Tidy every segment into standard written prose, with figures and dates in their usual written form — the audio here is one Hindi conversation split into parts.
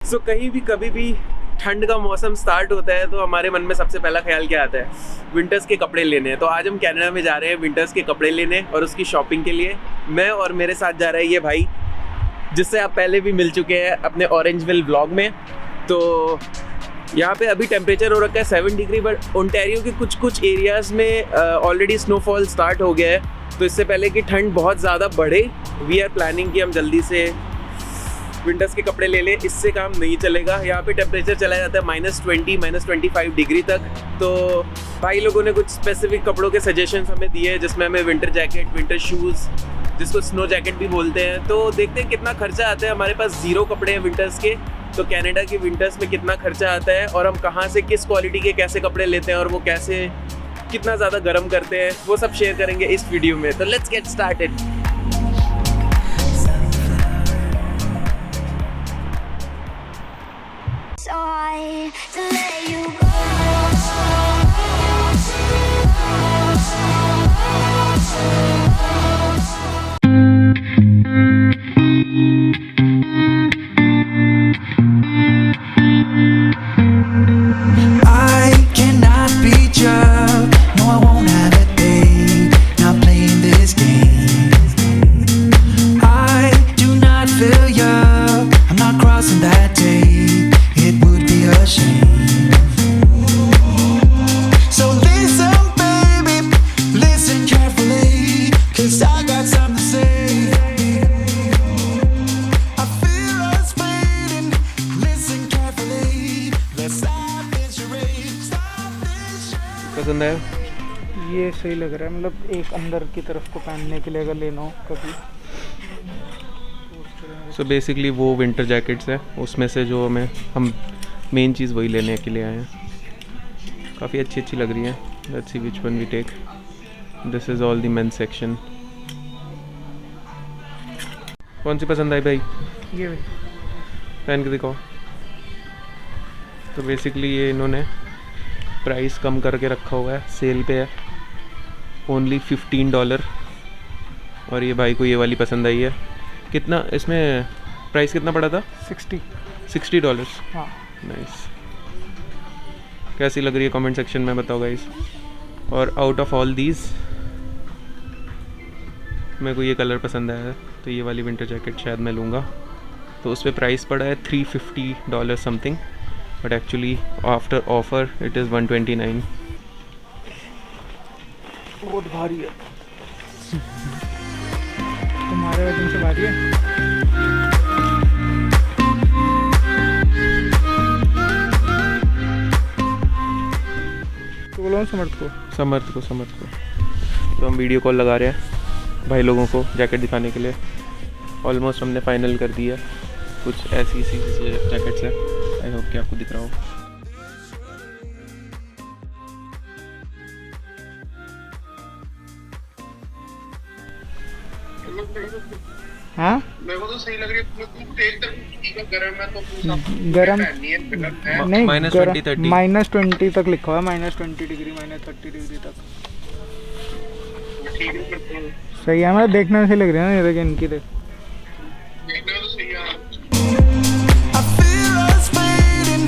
सो कहीं भी कभी भी ठंड का मौसम स्टार्ट होता है तो हमारे मन में सबसे पहला ख्याल क्या आता है? विंटर्स के कपड़े लेने हैं। तो आज हम कनाडा में जा रहे हैं विंटर्स के कपड़े लेने और उसकी शॉपिंग के लिए। मैं और मेरे साथ जा रहा है ये भाई, जिससे आप पहले भी मिल चुके हैं अपने ऑरेंजविल व्लॉग में। तो यहाँ पे अभी टेम्परेचर हो रखा है 7 डिग्री, बट ओंटारियो के कुछ एरियाज़ में ऑलरेडी स्नोफॉल स्टार्ट हो गया है। तो इससे पहले कि ठंड बहुत ज़्यादा बढ़े, वी आर प्लानिंग कि हम जल्दी से विंटर्स के कपड़े ले लें। इससे काम नहीं चलेगा। यहाँ पे टेम्परेचर चला जाता है -20 -25 डिग्री तक। तो भाई लोगों ने कुछ स्पेसिफिक कपड़ों के सजेशंस हमें दिए हैं, जिसमें हमें विंटर जैकेट, विंटर शूज़, जिसको स्नो जैकेट भी बोलते हैं। तो देखते हैं कितना खर्चा आता है। हमारे पास 0 कपड़े हैं विंटर्स के, तो कनाडा के विंटर्स में कितना खर्चा आता है और हम कहाँ से किस क्वालिटी के कैसे कपड़े लेते हैं और वो कैसे कितना ज़्यादा गर्म करते हैं, वो सब शेयर करेंगे इस वीडियो में। तो let's get started. To let you go. I cannot beat you. No, I won't have it, babe. Not playing this game. I do not feel you. I'm not crossing that tape. It would be a shame. So listen, baby, listen carefully, 'cause I got something to say. I feel us fading. Listen carefully. Let's stop this charade. Stop this charade. पसंद है? ये सही लग रहा है, मतलब एक अंदर की तरफ को पहनने के लिए अगर लेना हो कभी। सो बेसिकली वो विंटर जैकेट्स है, उसमें से जो हम मेन चीज़ वही लेने के लिए आए हैं। काफ़ी अच्छी लग रही है। Let's see which one we take. This is all the men's section. कौन सी पसंद आई भाई? ये भी पहन के दिखाओ। तो बेसिकली ये इन्होंने प्राइस कम करके रखा हुआ है, सेल पे है, ओनली $15। और ये भाई को ये वाली पसंद आई है। कितना इसमें प्राइस कितना पड़ा था? 60 $60। हाँ। नाइस। कैसी लग रही है कमेंट सेक्शन में बताओ गाइस। और आउट ऑफ ऑल दीज मेरे को ये कलर पसंद आया है, तो ये वाली विंटर जैकेट शायद मैं लूँगा। तो उस पर प्राइस पड़ा है $350 something, but actually after offer it is $129। बहुत भारी है। तुम्हारे वजन से भारी है। तो बोलो समर्थ को। तो हम वीडियो कॉल लगा रहे हैं भाई लोगों को जैकेट दिखाने के लिए। ऑलमोस्ट हमने फाइनल कर दिया। कुछ ऐसी जैकेट्स है, आई होप कि आपको दिख रहा हो। हाँ, मेरे को तो सही लग रही है। तुम एक तरफ गर्म है तो गरम नहीं, -20 -20 तक लिखा हुआ है, -20 डिग्री, -30 डिग्री तक। ठीक है, सही है। हमारे देखने में सही लग रही है ना, ये देख इनकी देख। देखने में तो सही है। I feel us fading.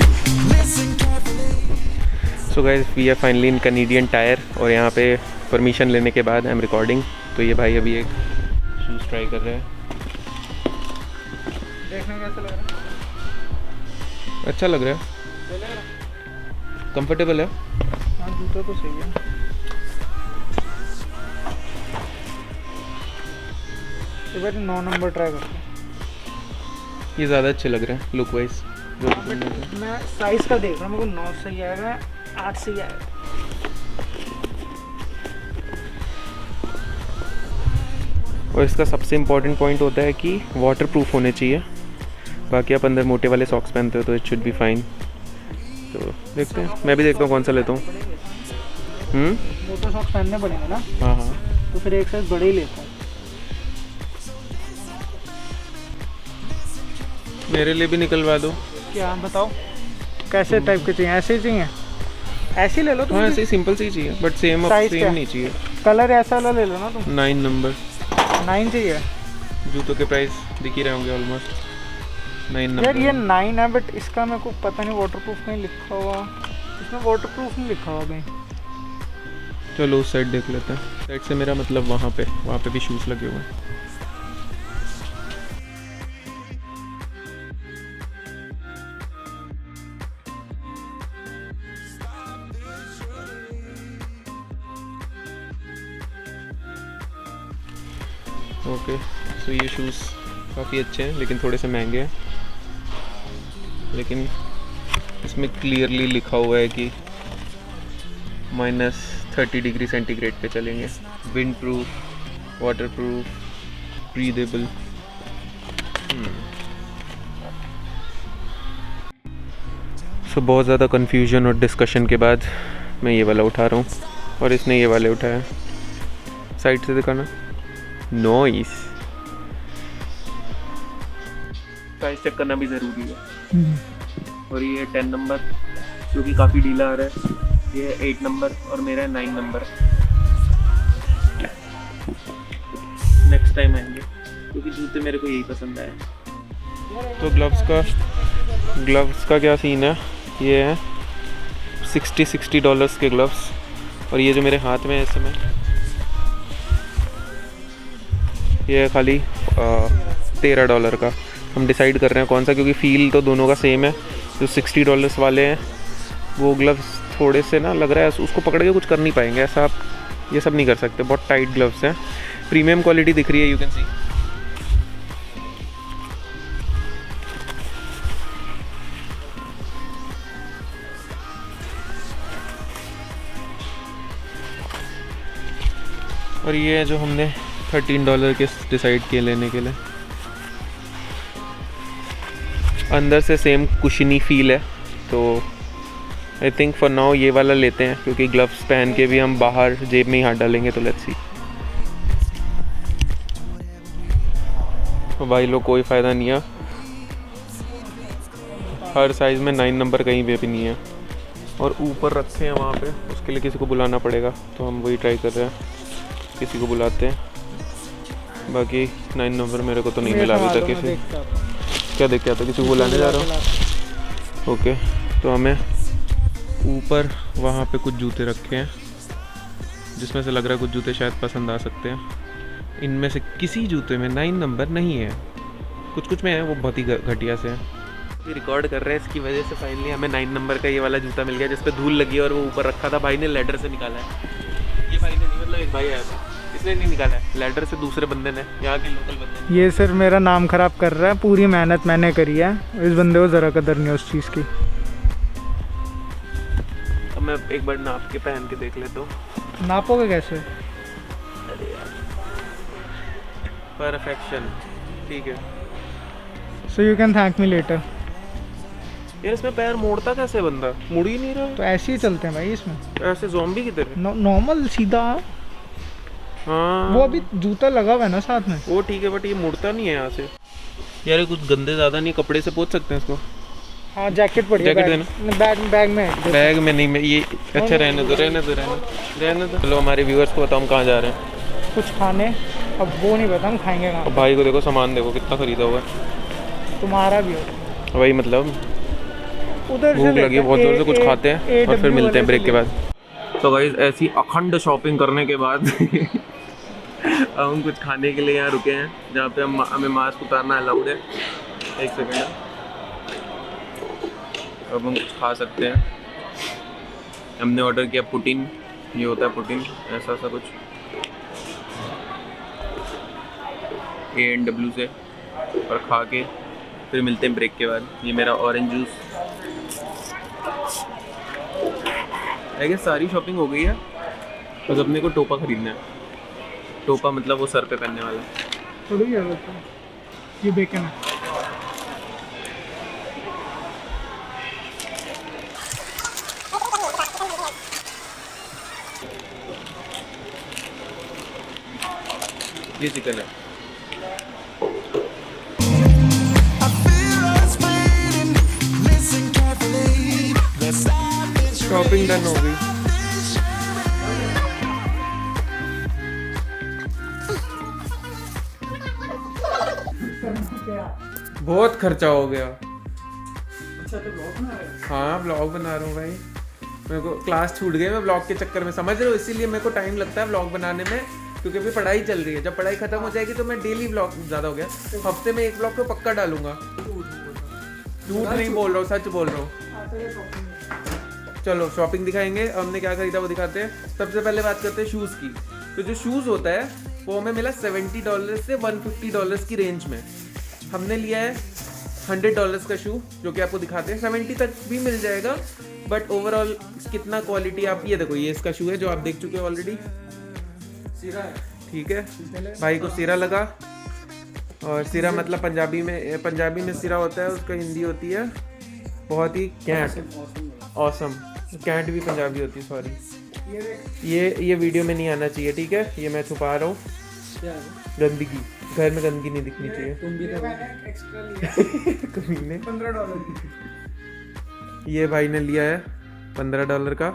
Listen carefully. So guys we are finally in Canadian Tire, और यहाँ पे परमिशन लेने के बाद आई एम रिकॉर्डिंग। तो ये भाई अभी एक शूज़ ट्राई कर रहे हैं। देखने में कैसा लग रहा है? अच्छा लग रहा है, कंफर्टेबल है। हाँ, जूता तो सही है। एक बार 9 नंबर ट्राई करते हैं। ये ज़्यादा अच्छे लग रहे हैं लुक वाइज। मैं साइज़ का देख रहा हूँ, मेरे को 9 सही आएगा, 8 सही आएगा। और इसका सबसे इम्पॉर्टेंट पॉइंट होता है कि वाटर प्रूफ होने चाहिए। बाकी आप अंदर मोटे वाले सॉक्स पहनते हो तो इट शुड बी फाइन। तो देखते हैं, मैं भी देखता हूँ कौन सा लेता हूँ। मोटे सॉक्स पहनने पड़ेंगे ना। हाँ, तो फिर एक साइज बड़े ही लेता हूँ। मेरे लिए भी निकलवा दो। क्या बताओ, कैसे टाइप के चाहिए? ऐसे ही चाहिए? ऐसे ही ले लो तुम। हाँ, ऐसे ही सिंपल सी चाहिए, बट सेम नहीं चाहिए। कलर ऐसा वाला ले लो ना तुम। 9 नंबर 9 चाहिए। जूतों के प्राइस दिख ही रहे होंगे ऑलमोस्ट। 9 यार ये नंबर 9 है, बट इसका मेरे को पता नहीं वाटरप्रूफ कहीं लिखा हुआ, इसमें वाटरप्रूफ नहीं लिखा हुआ कहीं। चलो उस साइड देख लेते हैं। साइड से मेरा मतलब वहाँ पे भी शूज़ लगे हुए हैं। ओके, सो ये शूज़ काफ़ी अच्छे हैं लेकिन थोड़े से महंगे हैं। लेकिन इसमें क्लियरली लिखा हुआ है कि -30 डिग्री सेंटीग्रेड पे चलेंगे, windproof, waterproof, breathable. So बहुत ज़्यादा कन्फ्यूजन और डिस्कशन के बाद मैं ये वाला उठा रहा हूँ और इसने ये वाले उठाया। साइड से दिखाना। नॉइस। साइज चेक करना भी ज़रूरी है। और ये 10 नंबर जो कि काफ़ी ढीला आ रहा है, ये 8 नंबर और मेरा 9 नंबर। नेक्स्ट टाइम आएंगे क्योंकि जूते मेरे को यही पसंद आए। तो ग्लव्स का क्या सीन है, ये है $60 के ग्लव्स। और ये जो मेरे हाथ में है इस समय, ये है खाली $13 का। हम डिसाइड कर रहे हैं कौन सा, क्योंकि फ़ील तो दोनों का सेम है। जो $60 वाले हैं वो ग्लव्स थोड़े से ना लग रहा है उसको पकड़ के कुछ कर नहीं पाएंगे, ऐसा आप ये सब नहीं कर सकते। बहुत टाइट ग्लव्स हैं, प्रीमियम क्वालिटी दिख रही है, यू कैन सी। और ये है जो हमने $13 के डिसाइड किए लेने के लिए। अंदर से सेम कुशनी फील है, तो आई थिंक फॉर नाउ ये वाला लेते हैं, क्योंकि ग्लव्स पहन के भी हम बाहर जेब में ही हाथ डालेंगे। तो लेट्स सी। तो भाई लोग कोई फ़ायदा नहीं है, हर साइज़ में 9 नंबर कहीं पे भी नहीं है। और ऊपर रखे हैं वहाँ पे, उसके लिए किसी को बुलाना पड़ेगा, तो हम वही ट्राई कर रहे हैं, किसी को बुलाते हैं। बाकी 9 नंबर मेरे को तो नहीं मिला अभी तक किसी। क्या देख के आता, किसी को बुलाने जा रहा हूँ। ओके, तो हमें ऊपर वहाँ पे कुछ जूते रखे हैं जिसमें से लग रहा है कुछ जूते शायद पसंद आ सकते हैं। इनमें से किसी जूते में 9 नंबर नहीं है, कुछ में है, वो बहुत ही घटिया से है। रिकॉर्ड कर रहे हैं, इसकी वजह से फाइनली हमें 9 नंबर का ये वाला जूता मिल गया जिस पे धूल लगी है और वो ऊपर रखा था। भाई ने लेडर से निकाला है। ये भाई ने नहीं, मतलब एक भाई आया था, इसने नहीं निकाला है, लेडर से दूसरे बंदे ने, यहाँ के लोकल बंदे ने। ये सर मेरा नाम ख़राब कर रहा है, पूरी मेहनत मैंने करी है, इस बंदे को ज़रा कदर नहीं उस चीज़ की। अब मैं एक बार नाप के पहन के देख लेता हूँ। नापोगे कैसे? अरे यार, परफेक्शन, ठीक है। So you can thank me later. यार इसमें पैर मोड़ता कैसे बंदा, मुड़ ही नहीं रहा। तो ऐसे ही चलते हैं भाई इसमें, ऐसे ज़ॉम्बी की तरह। नॉर्मल सीधा। हाँ, वो अभी जूता लगा हुआ है ना साथ में। वो ठीक है, बट ये मुड़ता नहीं है यहाँ से। यार ये कुछ गंदे ज़्यादा नहीं, कपड़े से पोंछ सकते हैं इसको। हाँ, जैकेट पड़ी है, जैकेट बैग में है। बैग में नहीं, मैं ये अच्छा रहने दो। चलो हमारे व्यूअर्स को बताओ हम कहाँ जा रहे हैं। कुछ खाने, अब वो नहीं पता हम खाएंगे कहाँ। अब भाई को देखो, सामान देखो कितना खरीदा हुआ है। तुम्हारा भी हो वही मतलब, उधर भूख लगी है बहुत जोर से, कुछ खाते हैं और फिर मिलते हैं ब्रेक के बाद। तो गाइस ऐसी अखंड शॉपिंग करने के बाद अब हम कुछ खाने के लिए यहाँ रुके हैं जहाँ पे हमें मास्क उतारना अलाउड है। एक सेकेंड, अब हम कुछ खा सकते हैं। हमने ऑर्डर किया पुटीन, ये होता है पुटीन, ऐसा सा कुछ A&W से, और खा के फिर मिलते हैं ब्रेक के बाद। ये मेरा ऑरेंज जूस। आई गेस सारी शॉपिंग हो गई है, बस अपने को टोपा खरीदना है। टोपा मतलब वो सर पे पहनने वाला। थोड़ी है ये बेकन है। ये चिकन है। I feel us fading. Listen carefully. The silence shopping done हो गई। बहुत खर्चा हो गया। अच्छा तो ब्लॉग बना रहे हो? हाँ ब्लॉग बना रहा हूँ भाई, मेरे को क्लास छूट गई मैं ब्लॉग के चक्कर में, समझ रहे हो, इसीलिए मेरे को टाइम लगता है ब्लॉग बनाने में, क्योंकि अभी पढ़ाई चल रही है। जब पढ़ाई खत्म हो जाएगी तो मैं डेली ब्लॉग, ज़्यादा हो गया, हफ्ते में एक ब्लॉग तो पक्का डालूंगा। झूठ नहीं बोल रहा हूँ, सच बोल रहा हूँ। चलो शॉपिंग दिखाएंगे, हमने क्या खरीदा वो दिखाते हैं। सबसे पहले बात करते हैं शूज़ की। तो जो शूज़ होता है वो हमें मिला $70 से $150 की रेंज में। हमने लिया है $100 का शू, जो कि आपको दिखाते हैं, 70 तक भी मिल जाएगा, बट ओवरऑल कितना क्वालिटी, आप ये देखो, ये इसका शू है जो आप देख चुके हो ऑलरेडी, ठीक है। भाई को सिरा लगा, और सिरा मतलब पंजाबी में सिरा होता है, उसका हिंदी होती है बहुत ही कैंट, ऑसम। कैंट भी पंजाबी होती है, सॉरी। ये वीडियो में नहीं आना चाहिए, ठीक है, ये मैं छुपा रहा हूँ। गंदगी, घर में गंदगी नहीं दिखनी चाहिए। तुम भी एक्स्ट्रा लिया कमीने। $15 ये भाई ने लिया है $15 का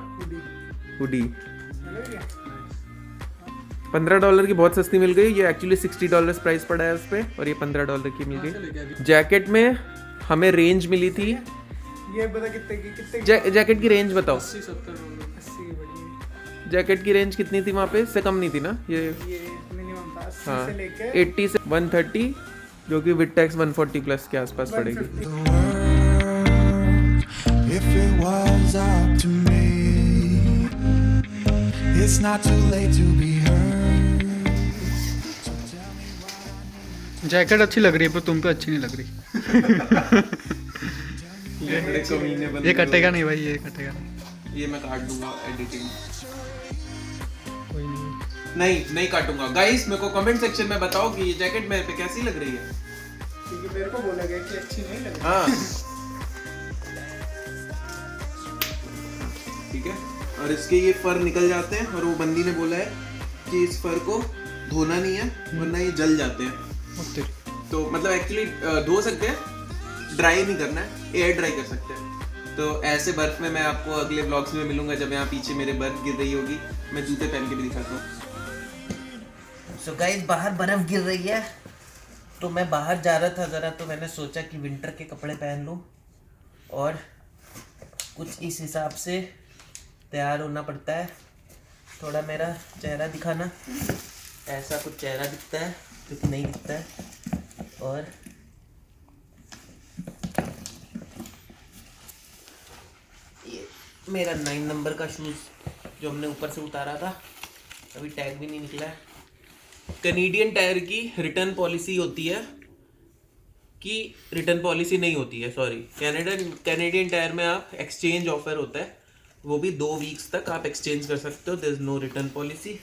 हुडी। $15 की बहुत सस्ती मिल गई, ये एक्चुअली $60 प्राइस पड़ा है उस पर, और ये $15 की मिल गई। जैकेट में हमें रेंज मिली थी, ये बता कितने जैकेट की रेंज बताओ। $80-70 बढ़िया। जैकेट की रेंज कितनी थी वहाँ पे, इससे कम नहीं थी ना ये मिनिमम था 80 हाँ, से लेके 80 से 130, जो कि विद टैक्स 140 प्लस के आसपास पड़ेगी। If it was up to me, it's not too late to be heard. Jacket अच्छी लग रही है पर तुम पे अच्छी नहीं लग रही। ये कटेगा नहीं भाई, ये कटेगा नहीं। ये मैं काट दूंगा एडिटिंग, कोई नहीं, नहीं काटूंगा। गाइस मेरे को कमेंट सेक्शन में बताओ कि ये जैकेट मेरे पे कैसी लग रही है, क्योंकि मेरे को बोला गया कि अच्छी नहीं लग रही। हाँ ठीक है। और इसके ये फर निकल जाते हैं, और वो बंदी ने बोला है कि इस फर को धोना नहीं है वरना ये जल जाते हैं। तो मतलब एक्चुअली धो सकते हैं, ड्राई नहीं करना है, एयर ड्राई कर सकते हैं। तो ऐसे बर्फ में मैं आपको अगले व्लॉग्स में मिलूंगा, जब यहाँ पीछे मेरे बर्फ गिर रही होगी, मैं जूते पहन के भी दिखाता हूँ। सो गाइस बाहर बर्फ गिर रही है, तो मैं बाहर जा रहा था ज़रा, तो मैंने सोचा कि विंटर के कपड़े पहन लूँ, और कुछ इस हिसाब से तैयार होना पड़ता है। थोड़ा मेरा चेहरा दिखाना, ऐसा कुछ चेहरा दिखता है जो कि नहीं दिखता है। और ये मेरा 9 नंबर का शूज़ जो हमने ऊपर से उतारा था, अभी टैग भी नहीं निकला है। कैनेडियन टायर की रिटर्न पॉलिसी होती है कि रिटर्न पॉलिसी नहीं होती है, सॉरी, कैनेडियन टायर में आप एक्सचेंज ऑफर होता है, वो भी 2 वीक्स तक आप एक्सचेंज कर सकते हो, there is no return policy.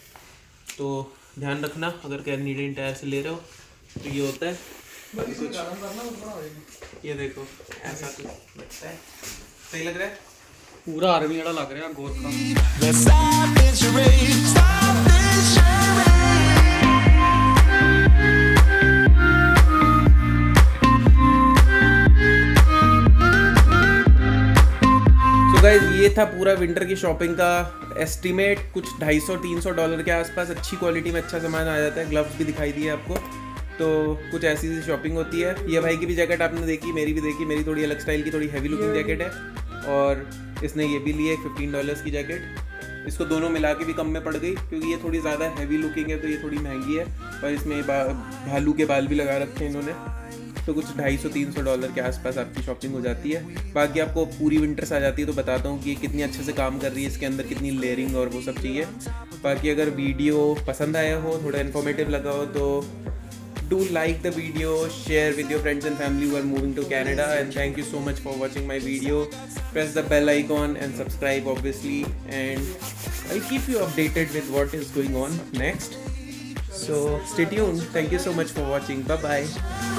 तो ध्यान रखना अगर कैनेडियन टायर से ले रहे हो तो ये होता है। ये देखो ऐसा कुछ लगता है, सही लग रहा है, पूरा आर्मी वाला लग रहा है Gorkha. Let's stop this charade. Stop this charade. Guys ये था पूरा विंटर की शॉपिंग का एस्टीमेट, कुछ $250-300 के आसपास अच्छी क्वालिटी में अच्छा सामान आ जाता है। ग्लव्स भी दिखाई दिए आपको, तो कुछ ऐसी सी शॉपिंग होती है। ये भाई की भी जैकेट आपने देखी, मेरी भी देखी, मेरी थोड़ी अलग स्टाइल की, थोड़ी हैवी लुकिंग जैकेट है, और इसने ये भी ली है $15 की जैकेट। इसको दोनों मिला के भी कम में पड़ गई, क्योंकि ये थोड़ी ज़्यादा हैवी लुकिंग है तो ये थोड़ी महंगी है, और इसमें भालू के बाल भी लगा रखे हैं इन्होंने, तो कुछ $250-300 के आसपास आपकी शॉपिंग हो जाती है। बाकी आपको पूरी विंटर्स आ जाती है तो बताता हूँ कि ये कितनी अच्छे से काम कर रही है, इसके अंदर कितनी लेयरिंग और वो सब चाहिए। बाकी अगर वीडियो पसंद आया हो, थोड़ा इन्फॉर्मेटिव लगा हो, तो do like the video, share with your friends and family who are moving to Canada, and thank you so much for watching my video. Press the bell icon and subscribe obviously, and I'll keep you updated with what is going on next. So stay tuned. Thank you so much for watching. Bye bye.